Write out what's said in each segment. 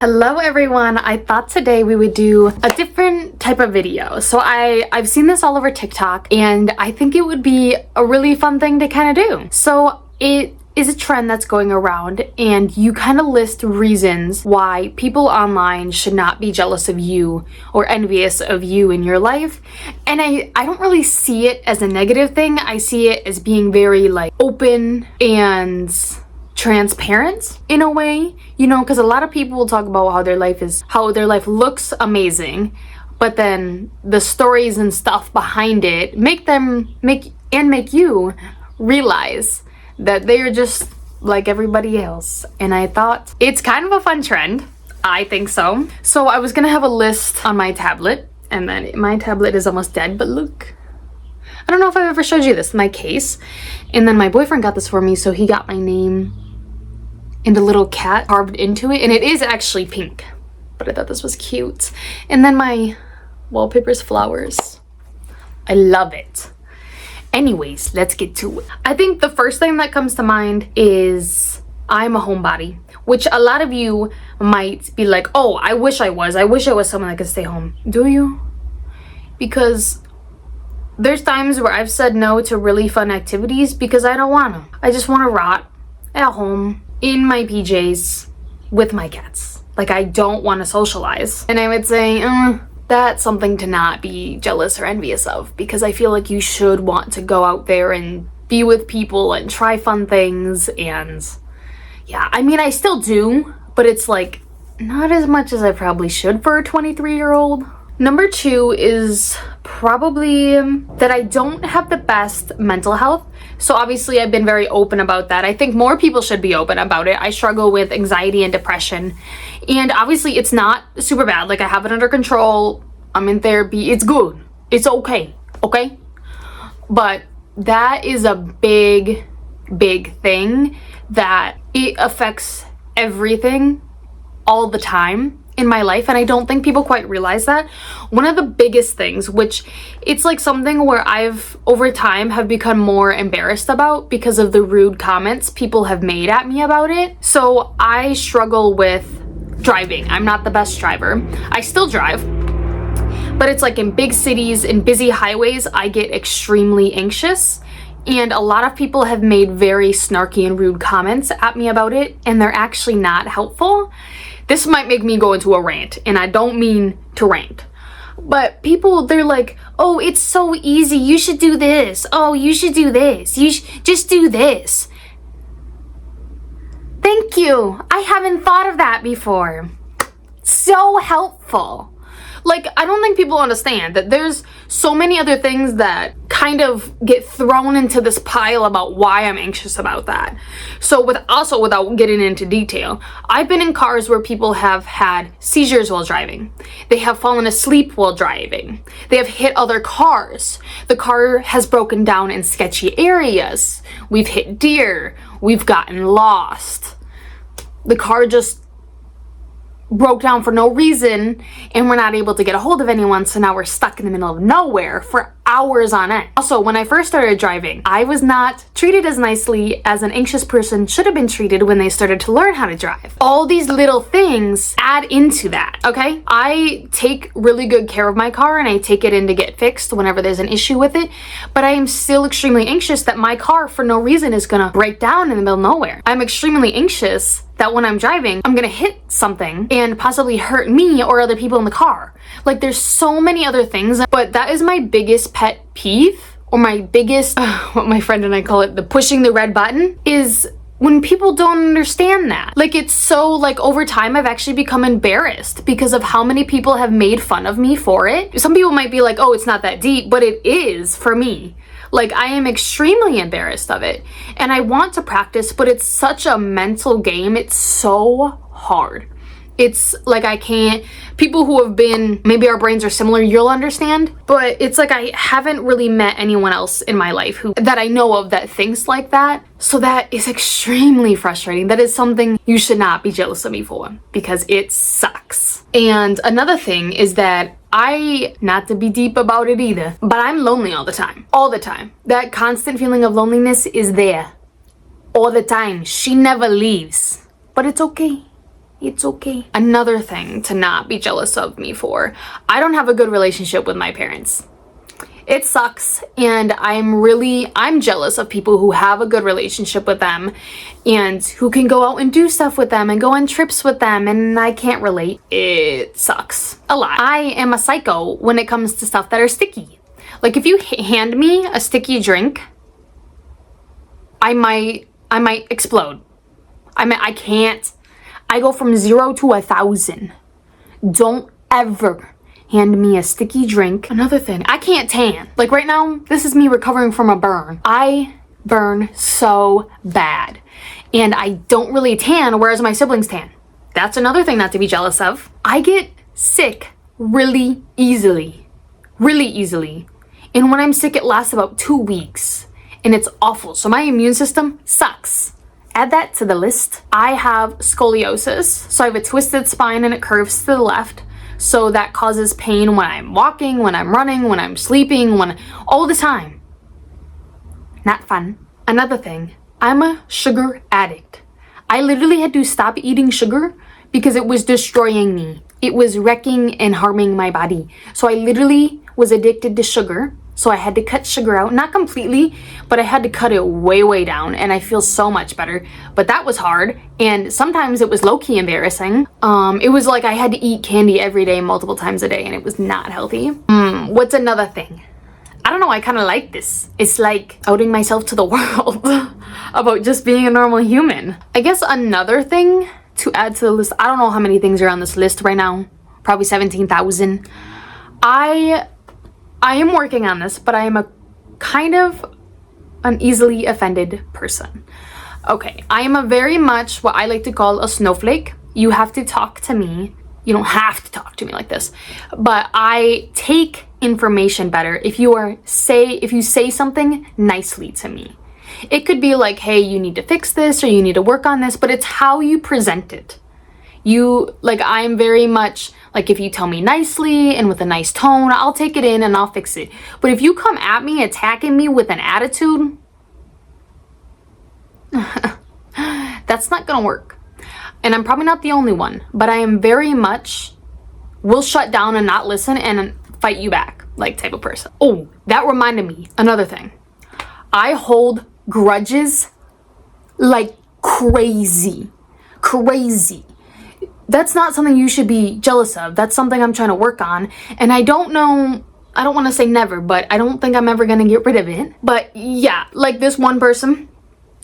Hello everyone, I thought today we would do a different type of video. So I've seen this all over TikTok and I think it would be a really fun thing to kind of do. So it is a trend that's going around and you kind of list reasons why people online should not be jealous of you or envious of you in your life. And I don't really see it as a negative thing. I see it as being very like open and transparent in a way, you know, because a lot of people will talk about how their life looks amazing, but then the stories and stuff behind it make you realize that they are just like everybody else. And I thought it's kind of a fun trend. I think so. So I was gonna have a list on my tablet, and then my tablet is almost dead, but look, I don't know if I've ever showed you this, my case. And then my boyfriend got this for me, so he got my name and a little cat carved into it, and it is actually pink, but I thought this was cute. And then my wallpaper's flowers. I love it. Anyways, let's get to it. I think the first thing that comes to mind is I'm a homebody, which a lot of you might be like, oh, I wish I was someone that could stay home. Do you? Because there's times where I've said no to really fun activities because I don't want to. I just want to rot at home in my PJs with my cats. Like, I don't want to socialize. And I would say, that's something to not be jealous or envious of, because I feel like you should want to go out there and be with people and try fun things. And yeah, I mean, I still do, but it's like not as much as I probably should for a 23-year-old. Number two is probably that I don't have the best mental health. So obviously I've been very open about that. I think more people should be open about it. I struggle with anxiety and depression. And obviously it's not super bad. Like, I have it under control. I'm in therapy. It's good. It's okay. Okay? But that is a big, big thing that it affects everything all the time in my life, and I don't think people quite realize that. One of the biggest things, which it's like something where I've over time have become more embarrassed about because of the rude comments people have made at me about it. So I struggle with driving. I'm not the best driver. I still drive, but it's like in big cities, in busy highways, I get extremely anxious. And a lot of people have made very snarky and rude comments at me about it, and they're actually not helpful. This might make me go into a rant, and I don't mean to rant. But people, they're like, oh, it's so easy. You should do this. Oh, you should do this. You should just do this. Thank you. I haven't thought of that before. So helpful. Like, I don't think people understand that there's so many other things that kind of get thrown into this pile about why I'm anxious about that. So without getting into detail, I've been in cars where people have had seizures while driving. They have fallen asleep while driving. They have hit other cars. The car has broken down in sketchy areas. We've hit deer. We've gotten lost. The car just broke down for no reason, and we're not able to get a hold of anyone, so now we're stuck in the middle of nowhere for hours on end. Also, when I first started driving, I was not treated as nicely as an anxious person should have been treated when they started to learn how to drive. All these little things add into that, okay? I take really good care of my car, and I take it in to get fixed whenever there's an issue with it, but I am still extremely anxious that my car, for no reason, is gonna break down in the middle of nowhere. I'm extremely anxious that when I'm driving, I'm gonna hit something and possibly hurt me or other people in the car. Like, there's so many other things, but that is my biggest pet peeve, or my biggest, what my friend and I call it, the pushing the red button, is when people don't understand that. Like, it's so, like, over time, I've actually become embarrassed because of how many people have made fun of me for it. Some people might be like, oh, it's not that deep, but it is for me. Like, I am extremely embarrassed of it, and I want to practice, but it's such a mental game. It's so hard. It's like, I can't, people who have been, maybe our brains are similar, you'll understand, but it's like I haven't really met anyone else in my life that I know of that thinks like that. So that is extremely frustrating. That is something you should not be jealous of me for, because it sucks. And another thing is that not to be deep about it either, but I'm lonely all the time. All the time. That constant feeling of loneliness is there all the time. She never leaves. But it's okay. It's okay. Another thing to not be jealous of me for, I don't have a good relationship with my parents. It sucks, and I'm jealous of people who have a good relationship with them and who can go out and do stuff with them and go on trips with them, and I can't relate. It sucks a lot. I am a psycho when it comes to stuff that are sticky. Like if you hand me a sticky drink, I might explode. I can't. I go from 0 to 1,000. Don't ever hand me a sticky drink. Another thing, I can't tan. Like right now, this is me recovering from a burn. I burn so bad. And I don't really tan, whereas my siblings tan. That's another thing not to be jealous of. I get sick really easily. Really easily. And when I'm sick, it lasts about 2 weeks. And it's awful. So my immune system sucks. Add that to the list. I have scoliosis. So I have a twisted spine and it curves to the left. So that causes pain when I'm walking, when I'm running, when I'm sleeping, all the time. Not fun. Another thing, I'm a sugar addict. I literally had to stop eating sugar because it was destroying me. It was wrecking and harming my body. So I literally was addicted to sugar. So I had to cut sugar out, not completely, but I had to cut it way, way down, and I feel so much better. But that was hard, and sometimes it was low-key embarrassing. It was like I had to eat candy every day, multiple times a day, and it was not healthy. What's another thing? I don't know, I kind of like this. It's like outing myself to the world about just being a normal human. I guess another thing to add to the list, I don't know how many things are on this list right now, probably 17,000. I am working on this, but I am a kind of an easily offended person. Okay, I am a very much what I like to call a snowflake. You have to talk to me. You don't have to talk to me like this, but I take information better if you say something nicely to me. It could be like, hey, you need to fix this or you need to work on this, but it's how you present it. I'm very much like, if you tell me nicely and with a nice tone, I'll take it in and I'll fix it. But if you come at me attacking me with an attitude, that's not gonna work. And I'm probably not the only one, but I am very much will shut down and not listen and fight you back, like type of person. Oh, that reminded me, another thing. I hold grudges like crazy. That's not something you should be jealous of. That's something I'm trying to work on. And I don't want to say never, but I don't think I'm ever going to get rid of it. But yeah, like this one person,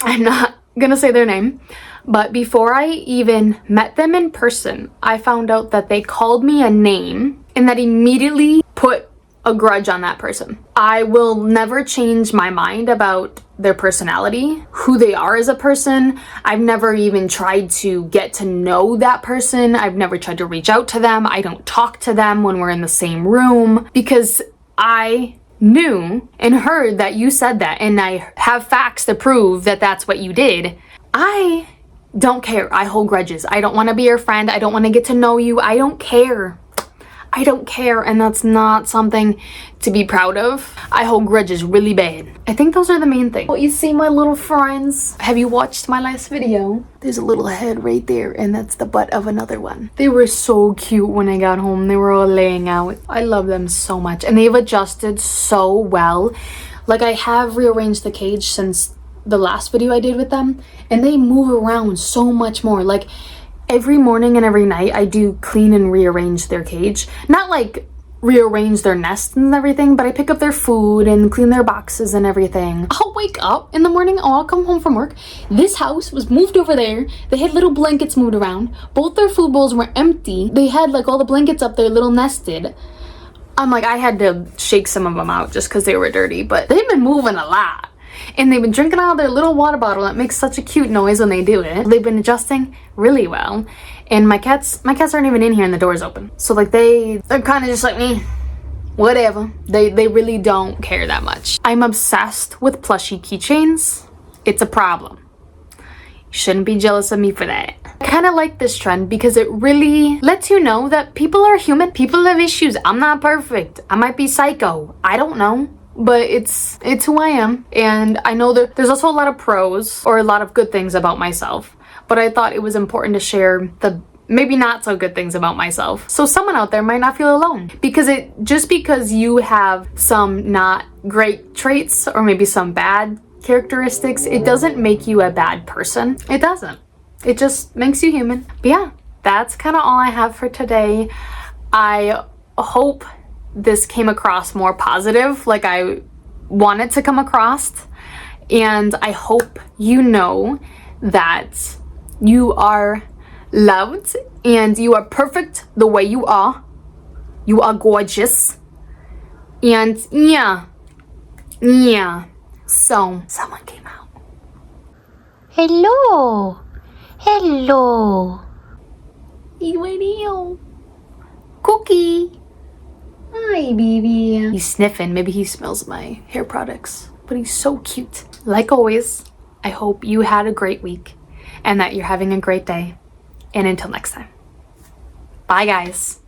I'm not going to say their name, but before I even met them in person, I found out that they called me a name and that immediately put a grudge on that person. I will never change my mind about their personality, who they are as a person. I've never even tried to get to know that person. I've never tried to reach out to them. I don't talk to them when we're in the same room because I knew and heard that you said that, and I have facts to prove that that's what you did. I don't care. I hold grudges. I don't want to be your friend. I don't want to get to know you. I don't care. And that's not something to be proud of. I hold grudges really bad. I think those are the main things. Oh, you see my little friends? Have you watched my last video? There's a little head right there, and that's the butt of another one. They were so cute when I got home. They were all laying out. I love them so much, and they've adjusted so well. Like, I have rearranged the cage since the last video I did with them, and they move around so much more. Like, every morning and every night I do clean and rearrange their cage. Not like rearrange their nest and everything, but I pick up their food and clean their boxes and everything. I'll wake up in the morning, I'll come home from work. This house was moved over there. They had little blankets moved around. Both their food bowls were empty. They had like all the blankets up there, little nested. I'm like, I had to shake some of them out just because they were dirty, but they've been moving a lot. And they've been drinking out of their little water bottle that makes such a cute noise when they do it. They've been adjusting really well. And my cats aren't even in here and the door's open. So like they're kind of just like me. Whatever. They really don't care that much. I'm obsessed with plushie keychains. It's a problem. You shouldn't be jealous of me for that. I kind of like this trend because it really lets you know that people are human. People have issues. I'm not perfect. I might be psycho. I don't know. But it's who I am, and I know that there's also a lot of pros or a lot of good things about myself, but I thought it was important to share the maybe not so good things about myself. So someone out there might not feel alone, because just because you have some not great traits or maybe some bad characteristics, it doesn't make you a bad person. It doesn't. It just makes you human. But yeah, that's kind of all I have for today. I hope this came across more positive, like I wanted to come across. And I hope you know that you are loved and you are perfect the way you are. You are gorgeous. And yeah. So, someone came out. Hello. Hello. Cookie. Hi, baby. He's sniffing. Maybe he smells my hair products. But he's so cute. Like always, I hope you had a great week and that you're having a great day. And until next time. Bye, guys.